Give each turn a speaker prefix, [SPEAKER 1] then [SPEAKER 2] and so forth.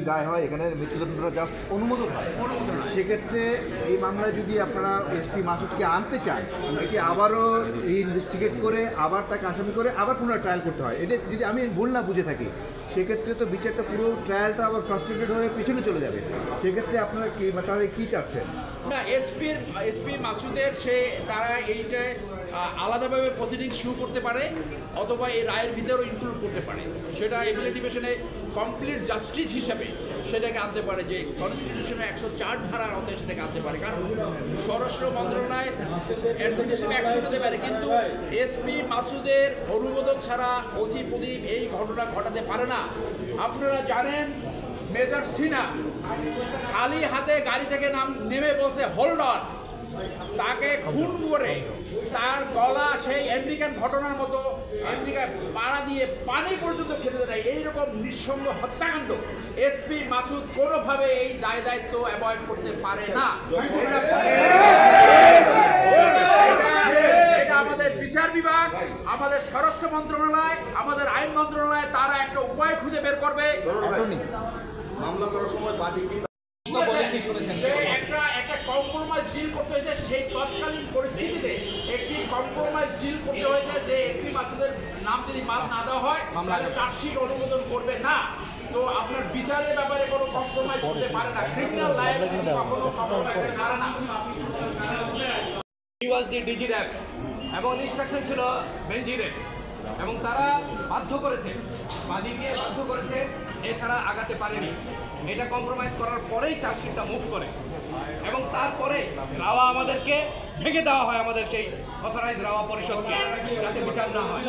[SPEAKER 1] রায় হয় এখানে মৃত্যুদণ্ডটা জাস্ট অনুমোদন হয়। সেক্ষেত্রে এই মামলায় যদি আপনারা এসপি মাসুদকে আনতে চান, এটি আবারও ইনভেস্টিগেট করে আবার তাকে আসামি করে আবার পুনরায় ট্রায়াল করতে হয়। এটা যদি আমি ভুল না বুঝে থাকি, সেক্ষেত্রে তো বিচারটা পুরো ট্রায়ালটা আবার ফ্রাস্ট্রেটেড হয়ে পিছনে চলে যাবে। সেক্ষেত্রে আপনারা কি তাহলে কী চাচ্ছেন?
[SPEAKER 2] না, এসপি মাসুদের তারা এইটা আলাদাভাবে প্রসিডিংস শুরু করতে পারে অথবা এই রায়ের ভিতরেও ইনক্লুড করতে পারে। সেটা এপিলেট ডিভিশনে কমপ্লিট জাস্টিস হিসাবে সেটাকে আনতে পারে, যে কনস্টিটিউশনে 104 ধারার আওতায় সেটাকে আনতে পারে। কারণ স্বরাষ্ট্র মন্ত্রণালয় অ্যাডভোকেট হিসেবে অ্যাকশন নিতে পারে, কিন্তু এসপি মাসুদের অনুমোদন ছাড়া ওসি প্রদীপ এই ঘটনা ঘটাতে পারে না। আপনারা জানেন মেজর সিনহা খালি হাতে গাড়ি থেকে নেমে বলছে হোল্ড অন, তাকে খুন করে তার গলা সেই আমেরিকান ঘটনার মতো আমেরিকায় পাড়া দিয়ে পানি পর্যন্ত খেতে দেয়। এইরকম নিঃসঙ্গ হত্যাকাণ্ড এসপি মাসুদ কোনোভাবে এই দায় দায়িত্ব অ্যাভয়েড করতে পারে না। এটা আমাদের বিচার বিভাগ, আমাদের স্বরাষ্ট্র মন্ত্রণালয়, আমাদের আইন মন্ত্রণালয়, তারা একটা উপায় খুঁজে বের করবে।
[SPEAKER 1] মামলা করার সময়
[SPEAKER 2] একটা কম্প্রোমাইজ ডিল করতে হয়েছে, সেই তৎকালীন পরিস্থিতিতে একটি কম্প্রোমাইজ ডিল করতে হয়েছে যে এসপি মাসুদের নাম যদি বাদ না দেওয়া হয় তাহলে চার্জশিট অনুমোদন করবে না। তো আপনার বিচারের ব্যাপারে কোনো কম্প্রোমাইজ করতে পারে না, ক্রিমিনাল লায়াবিলিটি কখনো কম্প্রোমাইজ করতে পারে না।
[SPEAKER 3] হি ওয়াজ দি ডিজি র্যাব এবং ইনস্ট্রাকশন ছিল বেঞ্জিরের, এবং তারা বাধ্য করেছে, বাদী দিয়ে বাধ্য করেছে, এছাড়া আগাতে পারেনি। এটা কম্প্রোমাইজ করার পরেই চার্জশিটটা মুভ করে, এবং তারপরে রাওয়া আমাদেরকে ভেঙে দেওয়া হয়, আমাদের সেই অথরাইজ রাওয়া পরিষদকে, যাতে বিচার না হয়।